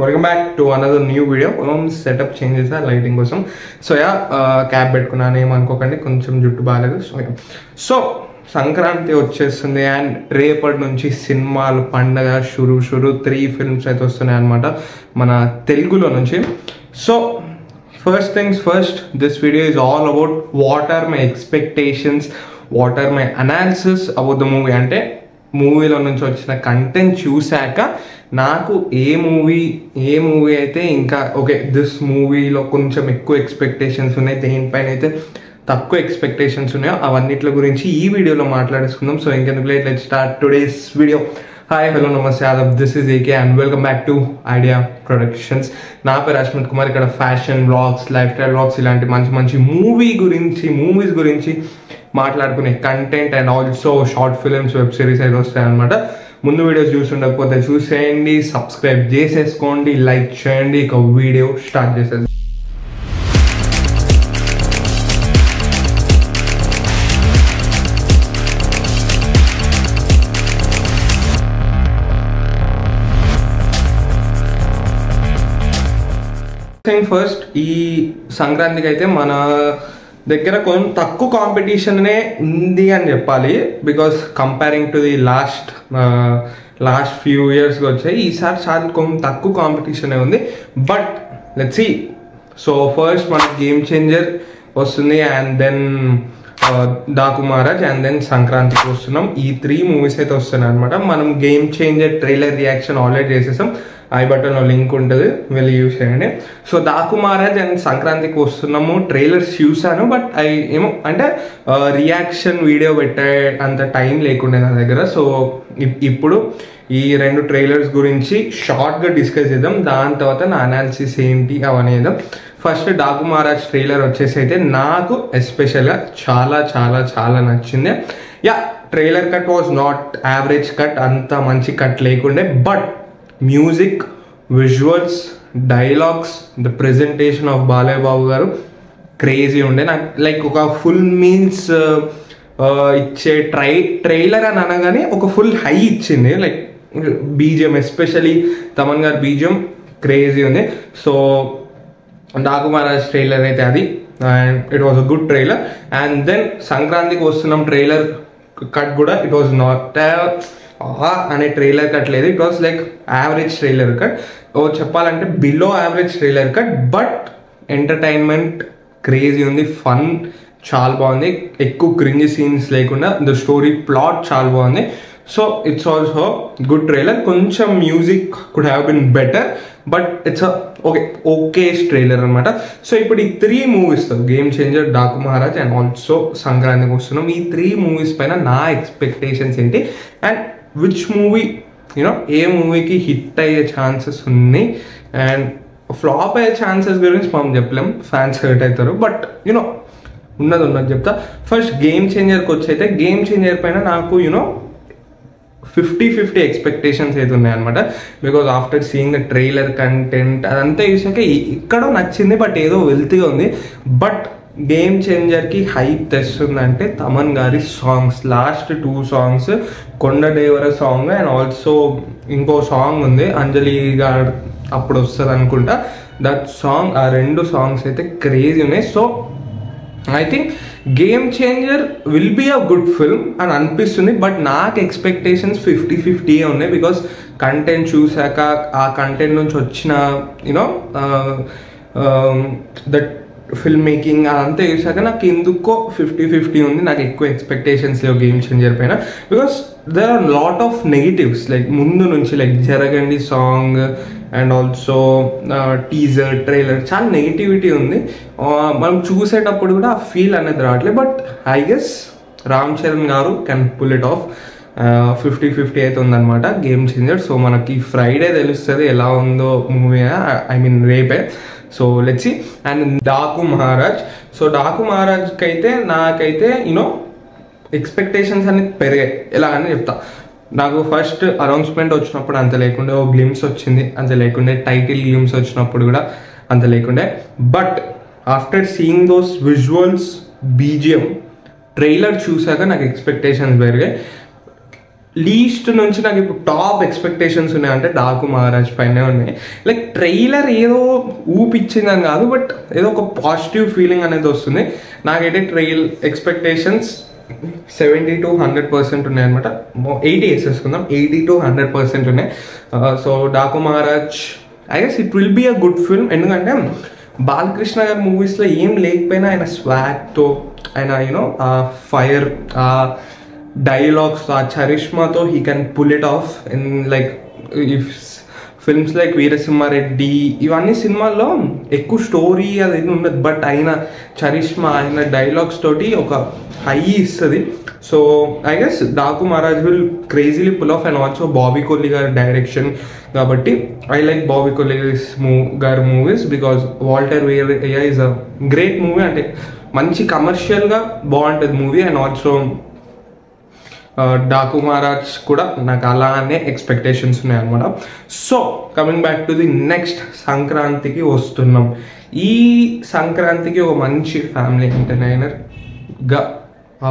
Welcome back to another new video. Setup changes lighting kosam. So cap పెట్టుకున్నాను ఏమనుకోకండి, కొంచెం జుట్టు బాలేదు. సో సంక్రాంతి వచ్చేస్తుంది అండ్ రేపటి నుంచి సినిమాలు పండగ షురు 3 ఫిల్మ్స్ అయితే వస్తున్నాయి అన్నమాట మన తెలుగులో నుంచి. So first things first, this video is all about what are my expectations, what are my analysis about the movie. అంటే మూవీలో నుంచి వచ్చిన కంటెంట్ చూశాక నాకు ఏ మూవీ అయితే ఇంకా ఓకే దిస్ మూవీలో కొంచెం ఎక్కువ ఎక్స్పెక్టేషన్స్ ఉన్నాయి, దేనిపైన అయితే తక్కువ ఎక్స్పెక్టేషన్స్ ఉన్నాయో అవన్నిటి గురించి ఈ వీడియోలో మాట్లాడుకుందాం. సో ఇంకెందుకు late, let's start today's video. Hi hello namaste adab, this is AK and welcome back to idea productions. నా పేరు అశ్మిత్ కుమార్. ఇక్కడ fashion vlogs, lifestyle vlogs, ఇలాంటి మంచి మూవీస్ గురించి మాట్లాడుకునే content and also short films, web series అయితే వస్తాయన్నమాట. ముందు వీడియోస్ చూస్తుండకపోతే చూసేయండి, సబ్స్క్రైబ్ చేసేసుకోండి, లైక్ చేయండి. ఇక వీడియో స్టార్ట్ చేసేది. ఫస్ట్ ఈ సంక్రాంతికి అయితే మన దగ్గర కొంచెం తక్కువ కాంపిటీషనే ఉంది అని చెప్పాలి. Because comparing to the last few ఇయర్స్కి వచ్చాయి, ఈసారి చాలా కొంచెం తక్కువ కాంపిటీషనే ఉంది. But let's see. So first మనకి గేమ్ చేంజర్ వస్తుంది and then Daaku Maharaj and then సంక్రాంతికి వస్తున్నాం. ఈ 3 మూవీస్ అయితే వస్తున్నాయి అనమాట. మనం game changer trailer reaction already చేసేసాం, ఐ బటన్లో లింక్ ఉంటుంది, వెళ్ళి యూస్ చేయండి. సో డాకు మహారాజ్ అండ్ సంక్రాంతికి వస్తున్నాము. ట్రైలర్స్ చూసాను, బట్ ఏమో అంటే రియాక్షన్ వీడియో పెట్టే అంత టైం లేకుండే నా దగ్గర. సో ఇప్పుడు ఈ 2 ట్రైలర్స్ గురించి షార్ట్గా డిస్కస్ చేద్దాం, దాని తర్వాత నా అనాలిసిస్ ఏంటి అవనేది. ఫస్ట్ డాకు మహారాజ్ ట్రైలర్ వచ్చేసి అయితే నాకు ఎస్పెషల్గా చాలా నచ్చింది. Trailer cut was not average cut, అంత మంచి కట్ లేకుండే. But music, visuals, dialogues, the presentation of Balayya Babu garu crazy ఉండే. నాకు లైక్ ఒక ఫుల్ మీన్స్ ఇచ్చే ట్రైలర్ అని అనగానే ఒక ఫుల్ హై ఇచ్చింది. లైక్ బీజిఎం, ఎస్పెషలీ తమన్ గారి బీజిఎం క్రేజీ ఉంది. సో డాకు మహారాజ్ ట్రైలర్ అయితే అది, and it was a good trailer. And then సంక్రాంతికి వస్తున్నాం ట్రైలర్ కట్ కూడా ఇట్ వాజ్ నాట్ అనే ట్రైలర్ కట్ లేదు, it was like average trailer cut. చెప్పాలంటే below average trailer cut. But entertainment crazy ఉంది, fun చాలా బాగుంది, ఎక్కువ క్రింజ్ సీన్స్ లేకుండా ద స్టోరీ ప్లాట్ చాలా బాగుంది. So it's also good trailer. కొంచెం music could have been better, but it's okay trailer అనమాట. సో ఇప్పుడు ఈ 3 movies, game changer, Daaku Maharaj and also Sankranthiki వస్తున్నాం, ఈ 3 మూవీస్ పైన నా ఎక్స్పెక్టేషన్స్ ఏంటి అండ్ విచ్ మూవీ ఏ మూవీకి హిట్ అయ్యే ఛాన్సెస్ ఉన్నాయి అండ్ ఫ్లాప్ అయ్యే ఛాన్సెస్ గురించి మనం చెప్పలేం, ఫ్యాన్స్ హర్ట్ అవుతారు. బట్ ఉన్నది చెప్తా. ఫస్ట్ గేమ్ చేంజర్కి వచ్చైతే గేమ్ చేంజర్ పైన నాకు 50-50 ఎక్స్పెక్టేషన్స్ అయితే ఉన్నాయన్నమాట. Because after seeing the trailer content అదంతా చూసాక ఇక్కడ నచ్చింది, బట్ ఏదో వెల్తీగా ఉంది. బట్ గేమ్ చేంజర్కి హైప్ తెస్తుందంటే తమన్ గారి సాంగ్స్, లాస్ట్ 2 సాంగ్స్, కొండ దేవర సాంగ్ అండ్ ఆల్సో ఇంకో సాంగ్ ఉంది అంజలి గారు అప్పుడు వస్తుంది అనుకుంటా, దట్ సాంగ్. ఆ 2 సాంగ్స్ అయితే క్రేజీ ఉన్నాయి. So I think game changer will be a good film అని అనిపిస్తుంది. బట్ నాకు ఎక్స్పెక్టేషన్స్ 50-50 ఉన్నాయి. బికాస్ కంటెంట్ చూసాక ఆ కంటెంట్ నుంచి వచ్చిన దట్ ఫిల్మ్ మేకింగ్ అదంతా చూసాక నాకు ఎందుకో 50-50 ఉంది. నాకు ఎక్కువ ఎక్స్పెక్టేషన్స్ లేవు గేమ్ చేంజర్ పైన. Because there are lot of negatives, like ముందు నుంచి like Jaragandi song and also teaser, trailer చాలా నెగిటివిటీ ఉంది. మనం చూసేటప్పుడు కూడా ఆ ఫీల్ అనేది రావట్లేదు. But I guess Ram Charan garu can pull it off. 50-50 అయితే ఉందన్నమాట గేమ్ చేంజర్. సో మనకి ఫ్రైడే తెలుస్తుంది ఎలా ఉందో మూవీ, ఐ మీన్ రేపే. So let's see. And Daaku Maharaj. So Daaku మహారాజ్కి అయితే నాకైతే ఎక్స్పెక్టేషన్స్ అనేది పెరిగాయి. ఎలా అని చెప్తా. నాకు ఫస్ట్ అనౌన్స్మెంట్ వచ్చినప్పుడు అంత లేకుండే, ఓ గ్లిమ్స్ వచ్చింది అంత లేకుండే, టైటిల్ గ్లిమ్స్ వచ్చినప్పుడు కూడా అంత లేకుండే. But after seeing those visuals, BGM, trailer చూసాక నాకు ఎక్స్పెక్టేషన్స్ పెరిగాయి. లీస్ట్ నుంచి నాకు ఇప్పుడు టాప్ ఎక్స్పెక్టేషన్స్ ఉన్నాయంటే డాకు మహారాజ్ పైనే ఉన్నాయి. లైక్ ట్రైలర్ ఏదో ఊపిచ్చిందని కాదు, బట్ ఏదో ఒక పాజిటివ్ ఫీలింగ్ అనేది వస్తుంది నాకైతే. ఎక్స్పెక్టేషన్స్ 70 to 100% ఉన్నాయి అనమాట. 80 వేసేసుకుందాం, 80 to 100% ఉన్నాయి. So Daaku Maharaj I guess it will be a good film. ఎందుకంటే బాలకృష్ణ గారి మూవీస్లో ఏం లేకపోయినా ఆయన స్వాగ్తో, ఆయన యూనో ఆ ఫైర్, ఆ డైలాగ్స్, ఆ చరిష్మాతో he can pull it off in like if films like Veera Simha Reddy. ఇవన్నీ సినిమాల్లో ఎక్కువ స్టోరీ అది ఉండదు, బట్ ఆయన చరిష్మా, ఆయన డైలాగ్స్ తోటి ఒక హై ఇస్తుంది. So I guess Daaku Maharaj will crazily pull off. And also Bobby Kolli గారి డైరెక్షన్ కాబట్టి ఐ లైక్ బాబీ కొల్లి గారి movies because Waltair Veerayya is a great movie. అంటే మంచి కమర్షియల్గా బాగుంటుంది movie. And also Daaku Maharaj కూడా నాకు అలానే ఎక్స్పెక్టేషన్స్ ఉన్నాయి అనమాట. So coming back to the next, Sankranthiki వస్తున్నాం. ఈ సంక్రాంతికి ఒక మంచి ఫ్యామిలీ ఎంటర్టైనర్గా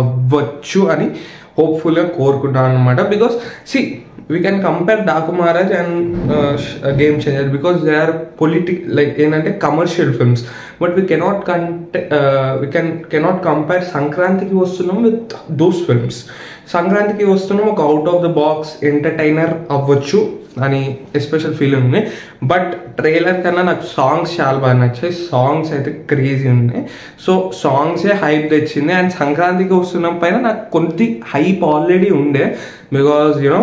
అవ్వచ్చు అని హోప్ఫుల్గా కోరుకుంటాను అనమాట. Because see we can compare Daaku Maharaj and game changer because they are like ఏంటంటే commercial films. But we cannot compare Sankranthiki Vasthunnam with those films. Sankranthiki Vasthunnam ఒక out of the box entertainer అవ్వచ్చు అని ఎస్పెషల్ ఫీలింగ్ ఉంది. బట్ ట్రైలర్ కన్నా నాకు సాంగ్స్ చాలా బాగా నచ్చాయి. సాంగ్స్ అయితే క్రేజీ ఉన్నాయి. సో సాంగ్సే హైప్ తెచ్చింది. అండ్ సంక్రాంతికి వస్తున్నాం పైన నాకు కొద్ది హైప్ ఆల్రెడీ ఉండే బికాజ్ యూనో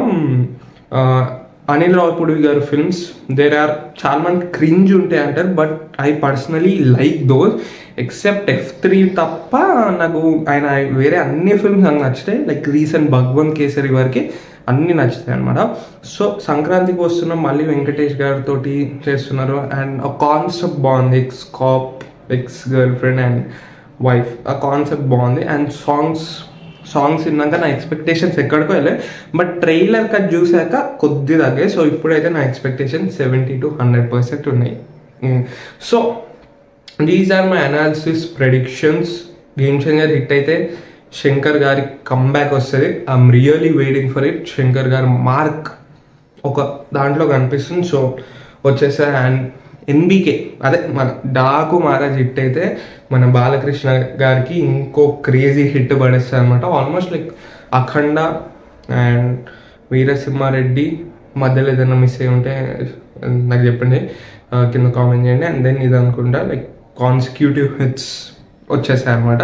అనిల్ రావిపూడి గారి ఫిల్మ్స్ దేర్ ఆర్ చాలా మంది క్రింజ్ ఉంటాయి అంటారు, but I personally like those except F3 తప్ప. నాకు ఆయన వేరే అన్ని ఫిల్మ్స్ నాకు నచ్చుతాయి. లైక్ రీసెంట్ భగవంత్ కేసరి వరకు అన్నీ నచ్చుతాయి అనమాట. సో సంక్రాంతికి వస్తున్నాం, మళ్ళీ వెంకటేష్ గారితో చేస్తున్నారు. అండ్ ఆ కాన్సెప్ట్ బాగుంది, ex girl friend and wife, ఆ కాన్సెప్ట్ బాగుంది. అండ్ సాంగ్స్ విన్నాక నా ఎక్స్పెక్టేషన్స్ ఎక్కడికో వెళ్ళాయి, బట్ ట్రైలర్ కట్ చూసాక కొద్ది తగ్గాయి. సో ఇప్పుడైతే నా ఎక్స్పెక్టేషన్ 70 to 100% ఉన్నాయి. So these are my analysis predictions. Game changer hit అయితే శంకర్ గారి కంబ్యాక్ వస్తుంది. I'm really waiting for it. Shankar గారి మార్క్ ఒక దాంట్లో కనిపిస్తుంది. సో వచ్చేసా. అండ్ NBK అదే మన డాకు మహారాజ్ హిట్ అయితే మన బాలకృష్ణ గారికి ఇంకో క్రేజీ హిట్ పడేస్తుంది అనమాట. Almost like Akhanda and Veera Simha Reddy మధ్యలో ఏదైనా మిస్ అయ్యి ఉంటే నాకు చెప్పండి, కింద కామెంట్ చేయండి. అండ్ దెన్ ఇది అనుకుంటా లైక్ కాన్సిక్యూటివ్ హిట్స్ వచ్చేసాయి అనమాట.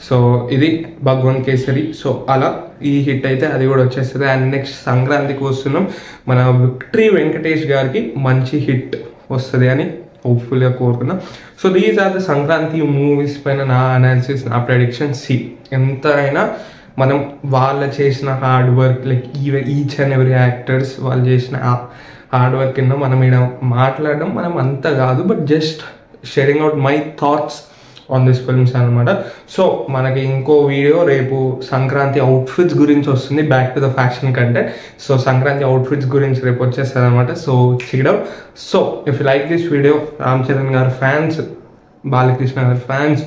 సో ఇది భగవంత్ కేసరి. సో అలా ఈ హిట్ అయితే అది కూడా వచ్చేస్తుంది. అండ్ నెక్స్ట్ సంక్రాంతికి వస్తున్నాం, మన విక్టరీ వెంకటేష్ గారికి మంచి హిట్ వస్తుంది అని హోప్ఫుల్గా కోరుకున్నాం. So these are the Sankranthi movies పైన నా అనాలిసిస్, నా ప్రెడిక్షన్. ఎంత అయినా మనం వాళ్ళు చేసిన hard work, like each and every actors వాళ్ళు చేసిన హార్డ్ వర్క్ కింద మనం ఇక్కడ మాట్లాడడం మనం అంత కాదు, but just sharing out my thoughts on this films అనమాట. సో మనకి ఇంకో వీడియో రేపు సంక్రాంతి అవుట్ఫిట్స్ గురించి వస్తుంది, back to the fashion content. So Sankranti outfits గురించి రేపు వచ్చేస్తుంది అనమాట. So check. So if you like this video, Ram Charan గారి ఫ్యాన్స్, బాలకృష్ణ గారి ఫ్యాన్స్,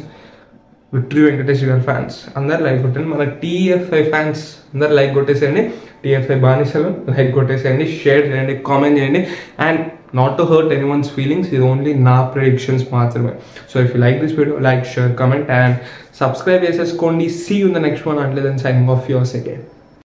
విక్టరీ వెంకటేష్ గారి ఫ్యాన్స్ అందరు లైక్ కొట్టండి. మన TFI ఫ్యాన్స్ అందరు లైక్ కొట్టేసేయండి. TFI బానిసలు లైక్ కొట్టేసేయండి, షేర్ చేయండి, కామెంట్ చేయండి. And not to hurt anyone's feelings, ఇది ఓన్లీ నా ప్రెడిక్షన్స్ మాత్రమే. So if you like this video, like, share, comment and subscribe చేసేసుకోండి. See you in the next one. Until then, signing off, yours again.